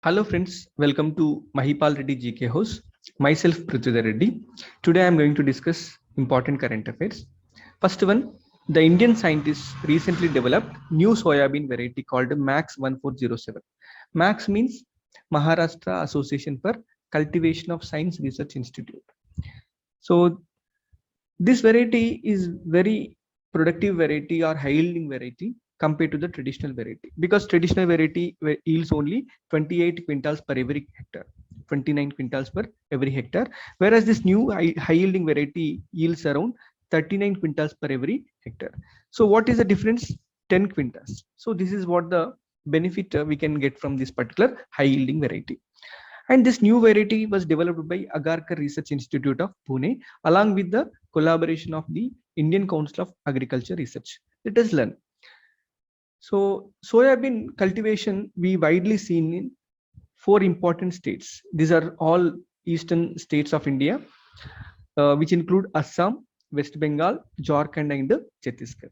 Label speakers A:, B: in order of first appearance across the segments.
A: Hello friends, welcome to Mahipal Reddy GK House. Myself Prithviraj Reddy. Today I am going to discuss important current affairs. First one, the Indian scientists recently developed new soybean variety called Max 1407. Max means Maharashtra Association for Cultivation of Science Research Institute. So this variety is very productive variety or high yielding variety compared to the traditional variety, because traditional variety yields only 28 quintals per every hectare, 29 quintals per every hectare, whereas this new high yielding variety yields around 39 quintals per every hectare. So what is the difference? 10 quintals. So this is what the benefit we can get from this particular high yielding variety. And this new variety was developed by Agarkar Research Institute of Pune along with the collaboration of the Indian Council of Agriculture Research. Let us learn. So soybean cultivation we widely seen in four important states. These are all eastern states of India, which include Assam, West Bengal, Jharkhand, and Chhattisgarh.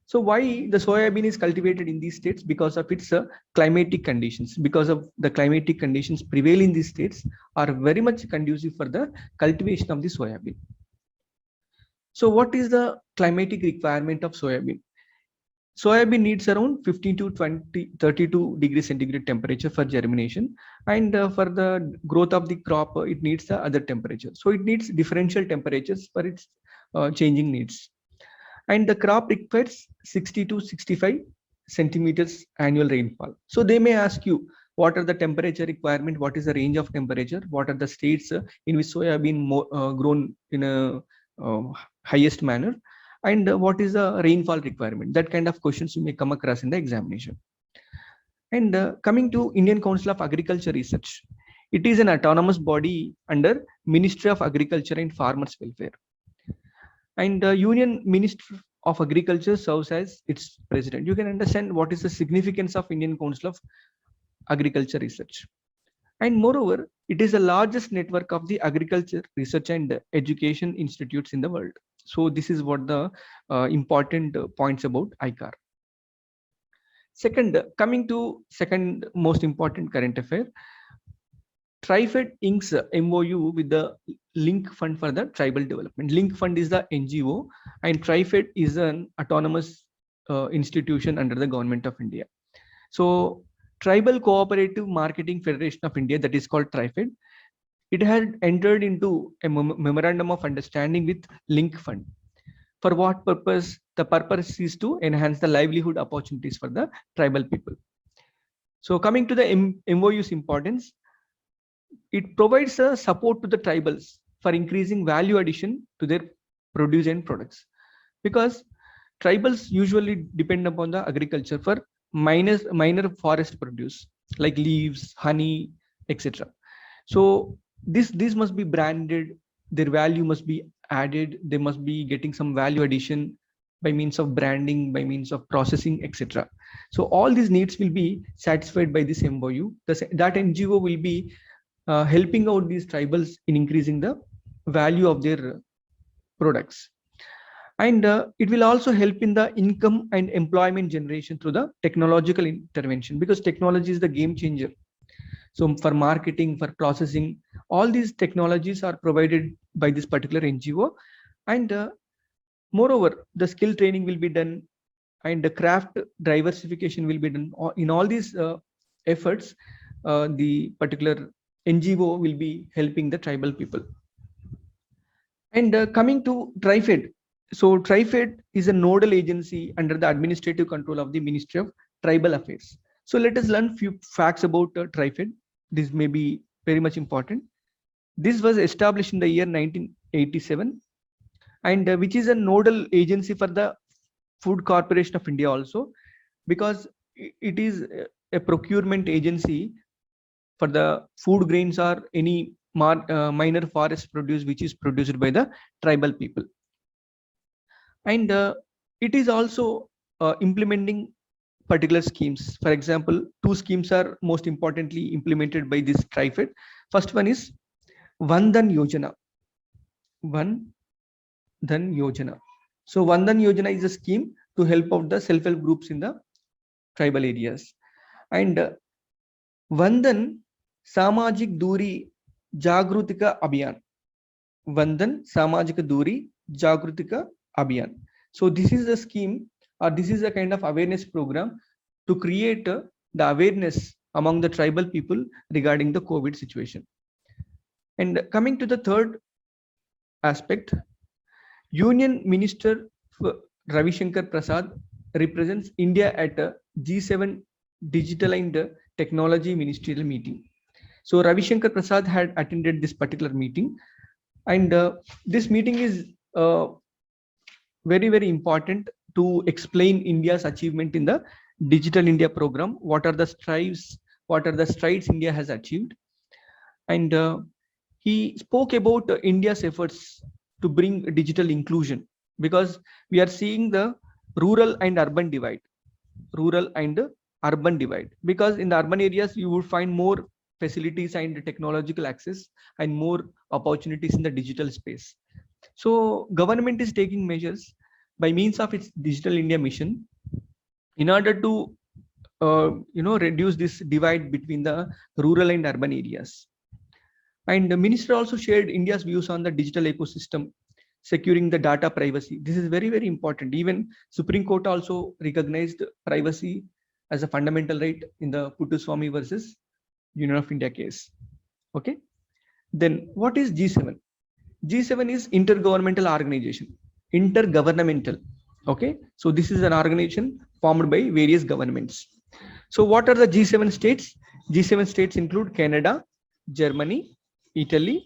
A: So why the soybean is cultivated in these states? Because of its climatic conditions. Because of the climatic conditions prevail in these states are very much conducive for the cultivation of the soybean. So what is the climatic requirement of soybean? Soybean needs around 15 to 20, 32 degrees centigrade temperature for germination, and for the growth of the crop, it needs the other temperature. So it needs differential temperatures for its changing needs. And the crop requires 60 to 65 centimeters annual rainfall. So they may ask you, what are the temperature requirement? What is the range of temperature? What are the states in which soya been grown in a highest manner? And what is the rainfall requirement? That kind of questions you may come across in the examination. And coming to Indian Council of Agriculture Research, it is an autonomous body under Ministry of Agriculture and Farmers Welfare. And the Union Minister of Agriculture serves as its president. You can understand what is the significance of Indian Council of Agriculture Research. And moreover, it is the largest network of the agriculture research and education institutes in the world. So this is what the important points about ICAR. Second, coming to second most important current affair, TriFed inks MOU with the Link Fund for the Tribal Development. Link Fund is the NGO, and TriFed is an autonomous institution under the Government of India. So Tribal Cooperative Marketing Federation of India, that is called TriFed, it had entered into a memorandum of understanding with Link Fund. For what purpose? The purpose is to enhance the livelihood opportunities for the tribal people. So coming to the MOU's importance, it provides a support to the tribals for increasing value addition to their produce and products, because tribals usually depend upon the agriculture for minor forest produce like leaves, honey, etc. So this must be branded, their value must be added, they must be getting some value addition by means of branding, by means of processing, etc. So all these needs will be satisfied by this MOU. That NGO will be helping out these tribals in increasing the value of their products. And it will also help in the income and employment generation through the technological intervention, because technology is the game changer. So for marketing, for processing, all these technologies are provided by this particular NGO. And moreover, the skill training will be done, and the craft diversification will be done. In all these efforts, the particular NGO will be helping the tribal people. And coming to TriFed, so TriFed is a nodal agency under the administrative control of the Ministry of Tribal Affairs. So let us learn few facts about TriFed. This may be very much important. This was established in the year 1987, and which is a nodal agency for the Food Corporation of India also, because it is a procurement agency for the food grains or any minor forest produce which is produced by the tribal people. And it is also implementing particular schemes. For example, two schemes are most importantly implemented by this TriFed. First one is Vandan Yojana. Vandan Yojana. So Vandan Yojana is a scheme to help out the self-help groups in the tribal areas. And Vandan Samajik Duri Jagrutika Abhiyan. Vandan Samajika Duri Jagrutika Abhiyan. So this is a scheme, or this is a kind of awareness program to create the awareness among the tribal people regarding the COVID situation. And coming to the third aspect, Union Minister Ravi Shankar Prasad represents India at a G7 Digital and Technology Ministerial meeting. So Ravi Shankar Prasad had attended this particular meeting, and this meeting is very, very important to explain India's achievement in the Digital India program. What are the strides India has achieved? And he spoke about India's efforts to bring digital inclusion, because we are seeing the rural and urban divide. Because in the urban areas you would find more facilities and technological access and more opportunities in the digital space. So government is taking measures by means of its Digital India mission in order to reduce this divide between the rural and urban areas. And the minister also shared India's views on the digital ecosystem, securing the data privacy. This is very, very important. Even Supreme Court also recognized privacy as a fundamental right in the Puttaswamy versus Union of India case. Okay. Then what is G7? G7 is intergovernmental organization. Intergovernmental. Okay. So this is an organization formed by various governments. So what are the G7 states? G7 states include Canada, Germany, Italy,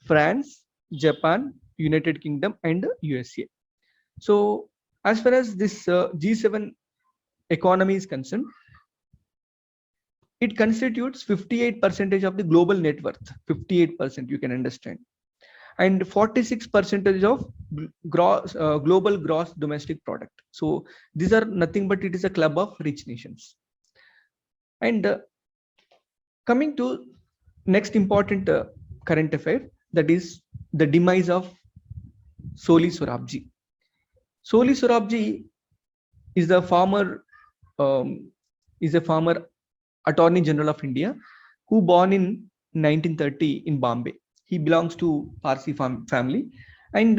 A: France, Japan, United Kingdom, and USA. So as far as this G7 economy is concerned, it constitutes 58% of the global net worth. 58%, you can understand, and 46% of global gross domestic product. So these are nothing but it is a club of rich nations. And coming to next important current affair, that is the demise of Soli Sorabji. Soli Sorabji is a former Attorney General of India who born in 1930 in Bombay. He belongs to Parsi family, and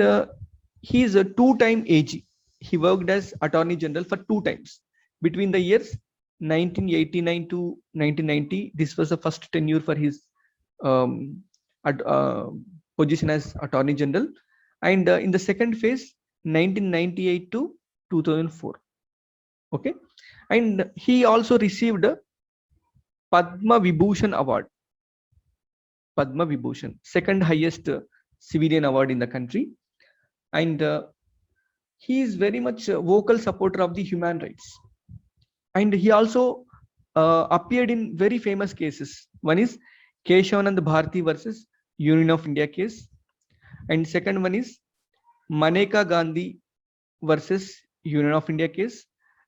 A: he is a two-time AG. He worked as Attorney General for 2 times between the years 1989 to 1990. This was the first tenure for his position as Attorney General, and in the second phase 1998 to 2004. Okay, and he also received a Padma Vibhushan Award. Padma Vibhushan, second highest civilian award in the country, and he is very much a vocal supporter of the human rights. And he also appeared in very famous cases. One is Keshavanand Bharati versus Union of India case, and second one is Maneka Gandhi versus Union of India case,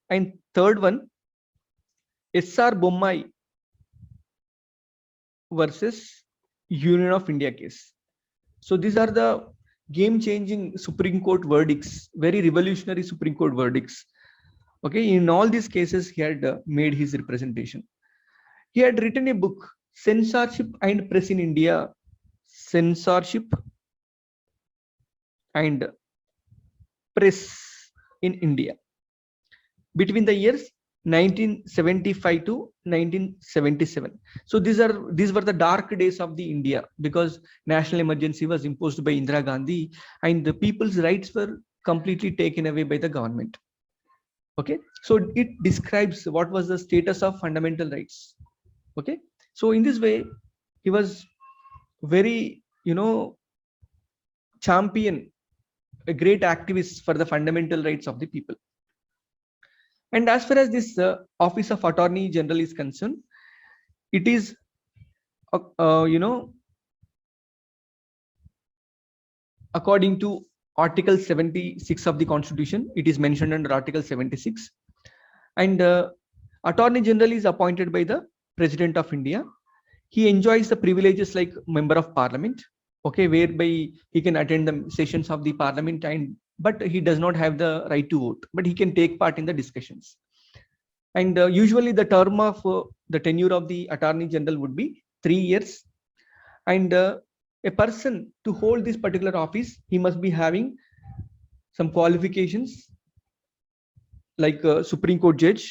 A: and third one S.R. Bommai versus Union of India case. So these are the game-changing Supreme Court verdicts, very revolutionary Supreme Court verdicts. Okay, in all these cases, he had made his representation. He had written a book, Censorship and Press in India, Censorship and Press in India, between the years 1975 to 1977. So these were the dark days of the India, because national emergency was imposed by Indira Gandhi and the people's rights were completely taken away by the government. Okay, so it describes what was the status of fundamental rights. Okay, so in this way he was very champion, a great activist for the fundamental rights of the people. And as far as this Office of Attorney General is concerned, it is according to Article 76 of the Constitution. It is mentioned under Article 76, and Attorney General is appointed by the President of India. He enjoys the privileges like Member of Parliament, okay, whereby he can attend the sessions of the Parliament, but he does not have the right to vote, but he can take part in the discussions. And usually the term of the tenure of the Attorney General would be 3 years. And a person to hold this particular office, he must be having some qualifications like a Supreme Court judge,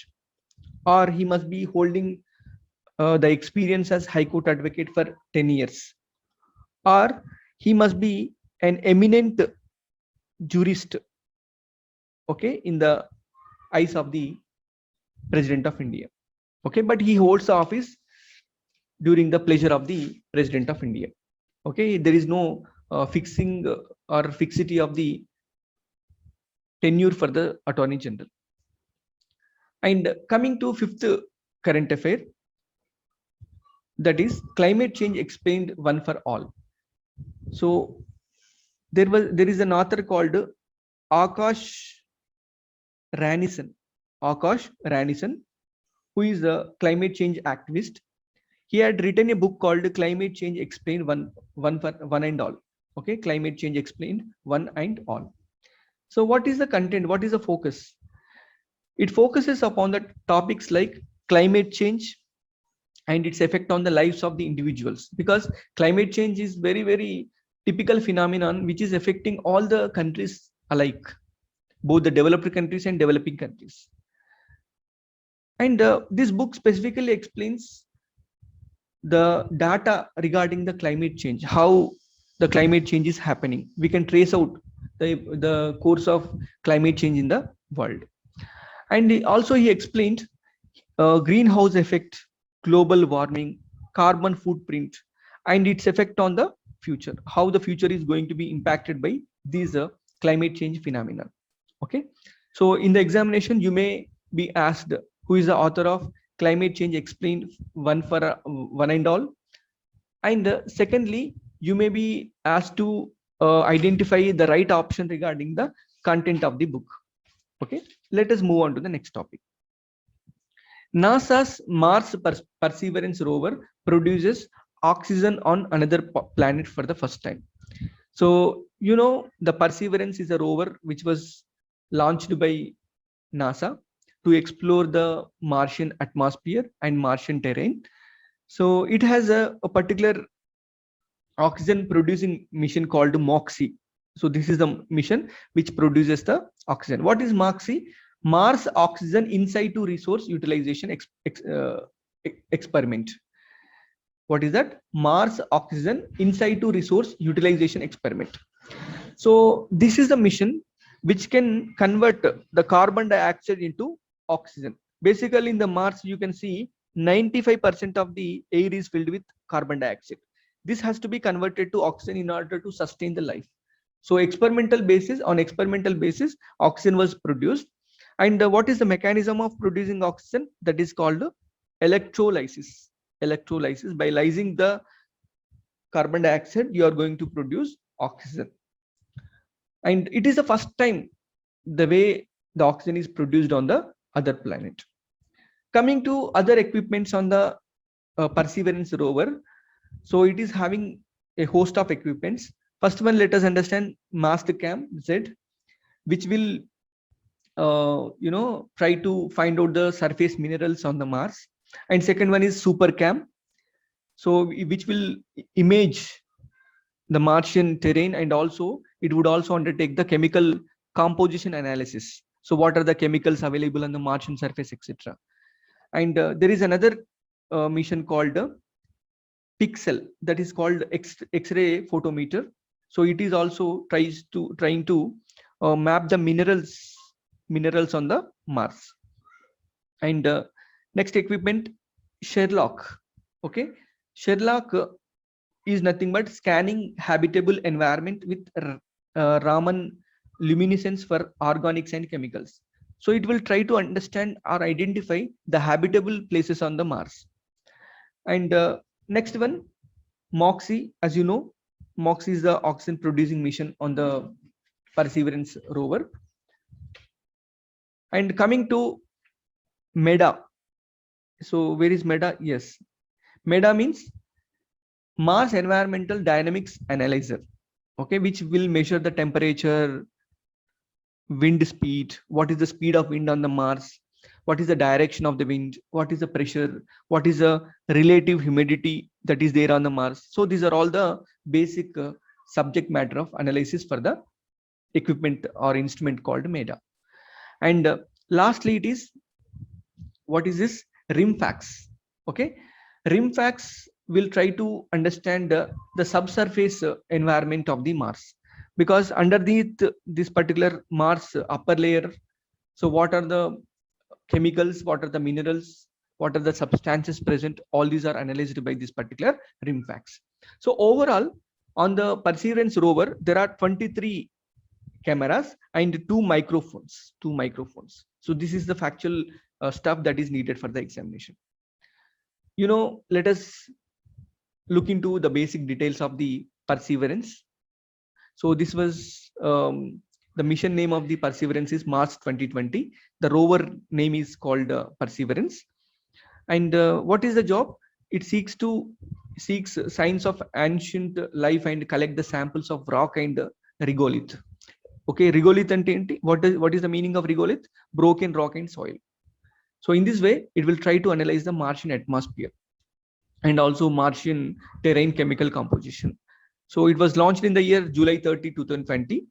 A: or he must be holding the experience as High Court advocate for 10 years, or he must be an eminent jurist, okay, in the eyes of the President of India. Okay, but he holds the office during the pleasure of the President of India. Okay, there is no fixing or fixity of the tenure for the Attorney General. And coming to fifth current affair, that is climate change explained one for all. So there is an author called Akash Ranison, who is a climate change activist. He had written a book called Climate Change Explained One and All. Okay, Climate Change Explained One and All. So what is the content? What is the focus? It focuses upon the topics like climate change and its effect on the lives of the individuals, because climate change is very, very typical phenomenon which is affecting all the countries alike, both the developed countries and developing countries. And this book specifically explains the data regarding the climate change, how the climate change is happening. We can trace out the course of climate change in the world. And also he explained greenhouse effect, global warming, carbon footprint, and its effect on the future, how the future is going to be impacted by these climate change phenomena. Okay, so in the examination you may be asked who is the author of Climate Change Explained One and All, and secondly you may be asked to identify the right option regarding the content of the book. Okay, let us move on to the next topic. NASA's Mars Perseverance rover produces oxygen on another planet for the first time. So, you know, the Perseverance is a rover which was launched by NASA to explore the Martian atmosphere and Martian terrain. So it has a particular oxygen producing mission called MOXIE. So this is the mission which produces the oxygen. What is MOXIE? Mars Oxygen In Situ Resource Utilization Experiment. What is that? Mars Oxygen In Situ Resource Utilization Experiment. So this is the mission which can convert the carbon dioxide into oxygen. Basically in the Mars you can see 95% of the air is filled with carbon dioxide. This has to be converted to oxygen in order to sustain the life. So on experimental basis oxygen was produced. And what is the mechanism of producing oxygen? That is called electrolysis. By lysing the carbon dioxide you are going to produce oxygen. And it is the first time the way the oxygen is produced on the other planet. Coming to other equipments on the Perseverance rover, so it is having a host of equipments. First one, let us understand Mastcam Z, which will try to find out the surface minerals on the Mars. And second one is SuperCam, so which will image the Martian terrain, and also it would also undertake the chemical composition analysis. So what are the chemicals available on the Martian surface, etc. And there is another mission called Pixel, that is called X-ray photometer. So it is also trying to map the minerals on the Mars. And next equipment, Sherlock. Okay, Sherlock is nothing but scanning habitable environment with Raman luminescence for organics and chemicals. So it will try to understand or identify the habitable places on the Mars. And next one, MOXIE. As you know, MOXIE is the oxygen producing mission on the Perseverance rover. And coming to MEDA. So where is MEDA? Yes, MEDA means Mars Environmental Dynamics Analyzer. Okay, which will measure the temperature, wind speed, what is the speed of wind on the Mars, what is the direction of the wind, what is the pressure, what is the relative humidity that is there on the Mars. So these are all the basic subject matter of analysis for the equipment or instrument called MEDA. And lastly, it is, what is this? RIMFAX. Okay, RIMFAX will try to understand the subsurface environment of the Mars, because underneath this particular Mars upper layer, so what are the chemicals, what are the minerals, what are the substances present, all these are analyzed by this particular RIMFAX. So overall, on the Perseverance rover, there are 23 cameras and two microphones. So this is the factual stuff that is needed for the examination. Let us look into the basic details of the Perseverance. So this was the mission name of the Perseverance is Mars 2020. The rover name is called Perseverance. And what is the job? It seeks signs of ancient life and collect the samples of rock and regolith. Okay, regolith and enti, what is the meaning of regolith? Broken rock and soil. So in this way, it will try to analyze the Martian atmosphere and also Martian terrain chemical composition. So it was launched in the year July 30, 2020.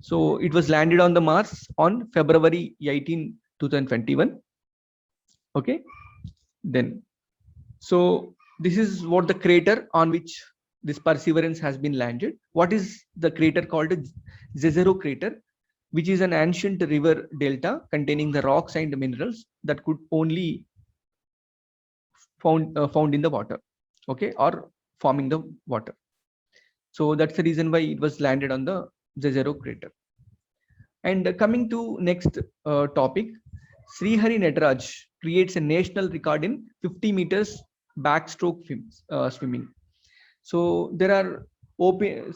A: So it was landed on the Mars on February 18, 2021. Okay, then, so this is what the crater on which this Perseverance has been landed. What is the crater called? Jezero crater, which is an ancient river delta containing the rocks and minerals that could only found in the water, okay, or forming the water. So that's the reason why it was landed on the Jezero crater. And coming to next topic, Srihari Nataraj creates a national record in 50 meters backstroke swimming. So there are open,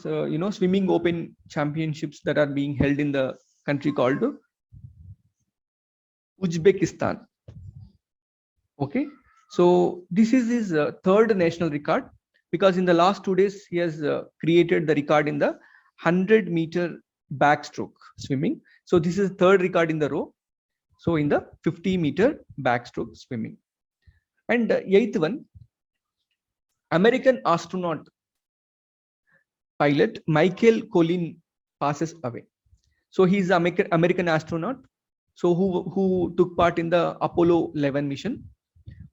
A: swimming open championships that are being held in the country called Uzbekistan. Okay, so this is his third national record, because in the last 2 days he has created the record in the 100-meter backstroke swimming. So this is third record in the row. So in the 50-meter backstroke swimming. And eighth one, American astronaut pilot Michael Collin passes away. So he is an American astronaut, so who took part in the Apollo 11 mission.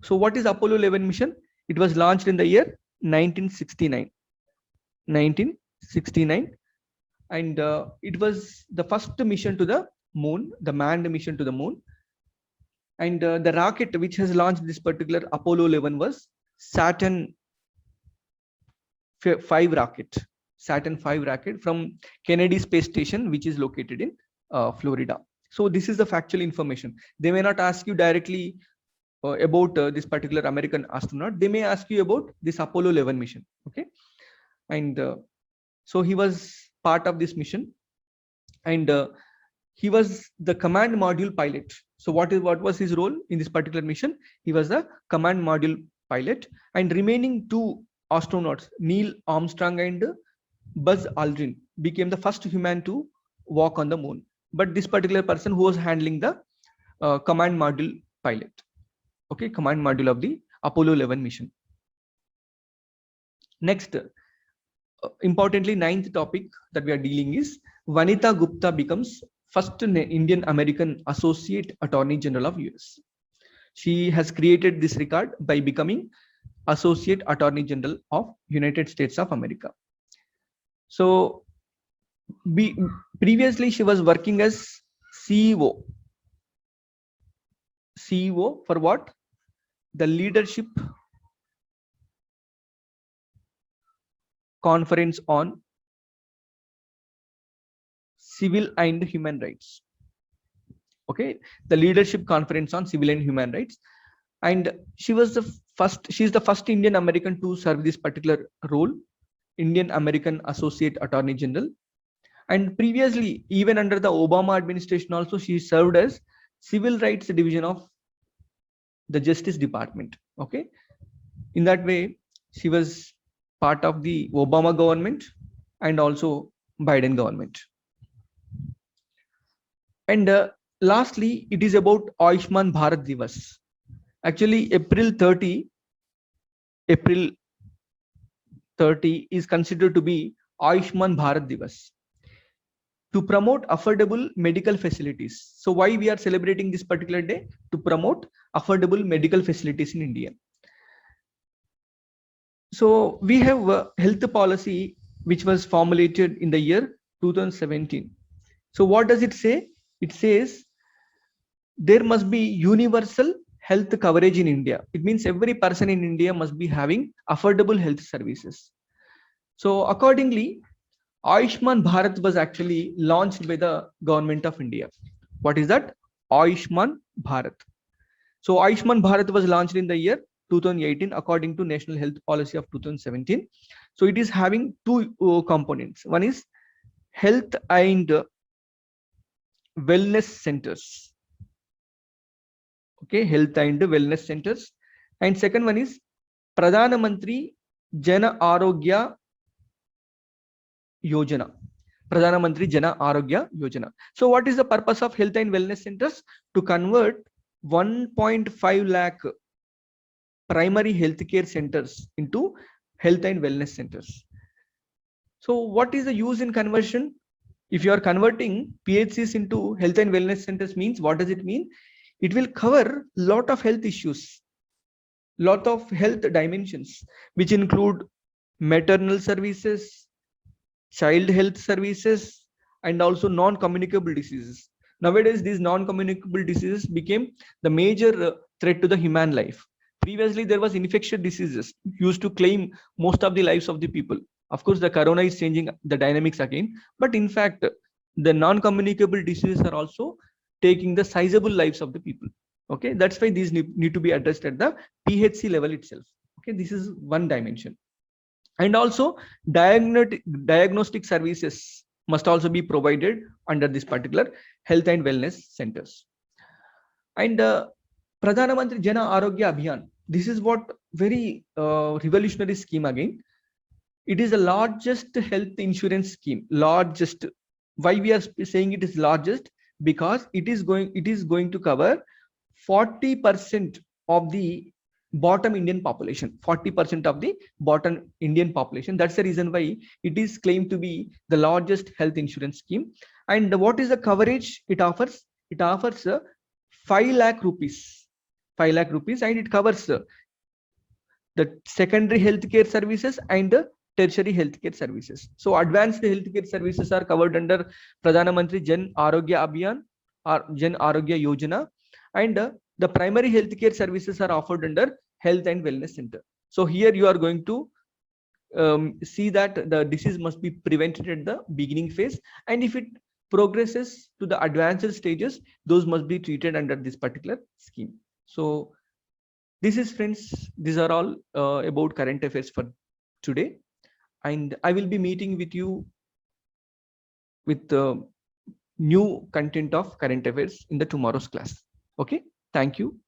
A: So what is Apollo 11 mission? It was launched in the year 1969. And it was the first mission to the moon, the manned mission to the moon. And the rocket which has launched this particular Apollo 11 was Saturn 5 rocket. Saturn 5 rocket from Kennedy Space Station, which is located in Florida. So this is the factual information. They may not ask you directly about this particular American astronaut. They may ask you about this Apollo 11 mission. Okay, and so he was part of this mission, and he was the command module pilot. So what was his role in this particular mission? He was the command module pilot, and remaining two astronauts, Neil Armstrong and Buzz Aldrin, became the first human to walk on the moon. But this particular person who was handling the command module pilot, okay, command module of the Apollo 11 mission. Next, importantly, ninth topic that we are dealing is Vanita Gupta becomes first Indian American Associate Attorney General of US. She has created this record by becoming Associate Attorney General of United States of America. So previously she was working as CEO. CEO for what? The Leadership Conference on Civil and Human Rights. Okay, the Leadership Conference on Civil and Human Rights. And she is the first Indian American to serve this particular role, Indian American Associate Attorney General. And previously, even under the Obama administration also, she served as Civil Rights Division of the Justice Department. Okay, in that way, she was part of the Obama government and also Biden government. And Lastly, it is about Ayushman Bharat Divas. Actually, April 30 is considered to be Ayushman Bharat Divas to promote affordable medical facilities. So why we are celebrating this particular day? To promote affordable medical facilities in India. So we have a health policy which was formulated in the year 2017. So what does it say? It says there must be universal health coverage in India. It means every person in India must be having affordable health services. So accordingly, Ayushman Bharat was actually launched by the government of India. What is that? Ayushman Bharat. So Ayushman Bharat was launched in the year 2018 according to National Health Policy of 2017. So it is having two components. One is health and wellness centers. Okay, health and wellness centers. And second one is Pradhana Mantri Jana Arogya Yojana. Pradhana Mantri Jana Arogya Yojana. So what is the purpose of health and wellness centers? To convert 1.5 lakh primary healthcare centers into health and wellness centers. So what is the use in conversion? If you are converting PHCs into health and wellness centers means, what does it mean? It will cover lot of health issues, lot of health dimensions, which include maternal services, child health services, and also non-communicable diseases. Nowadays, these non-communicable diseases became the major threat to the human life. Previously, there was infectious diseases used to claim most of the lives of the people. Of course, the corona is changing the dynamics again, but in fact, the non-communicable diseases are also taking the sizable lives of the people. Okay, that's why these need to be addressed at the PHC level itself. Okay, this is one dimension. And also diagnostic services must also be provided under this particular health and wellness centers. And Pradhana Mantri Jana Arogya Abhiyan, this is what very revolutionary scheme again. It is the largest health insurance scheme. Largest. Why we are saying it is largest? Because it is going to cover 40% of the bottom Indian population. 40% of the bottom Indian population. That's the reason why it is claimed to be the largest health insurance scheme. And what is the coverage it offers? It offers 5 lakh rupees. 5 lakh rupees, and it covers the secondary healthcare services and the tertiary healthcare services. So advanced healthcare services are covered under Pradhana Mantri Jan Arogya Abhiyan or Jan Arogya Yojana, and the primary healthcare services are offered under health and wellness center. So here you are going to see that the disease must be prevented at the beginning phase, and if it progresses to the advanced stages, those must be treated under this particular scheme. So this is, friends, these are all about current affairs for today, and I will be meeting with you with the new content of current affairs in the tomorrow's class. Okay, thank you.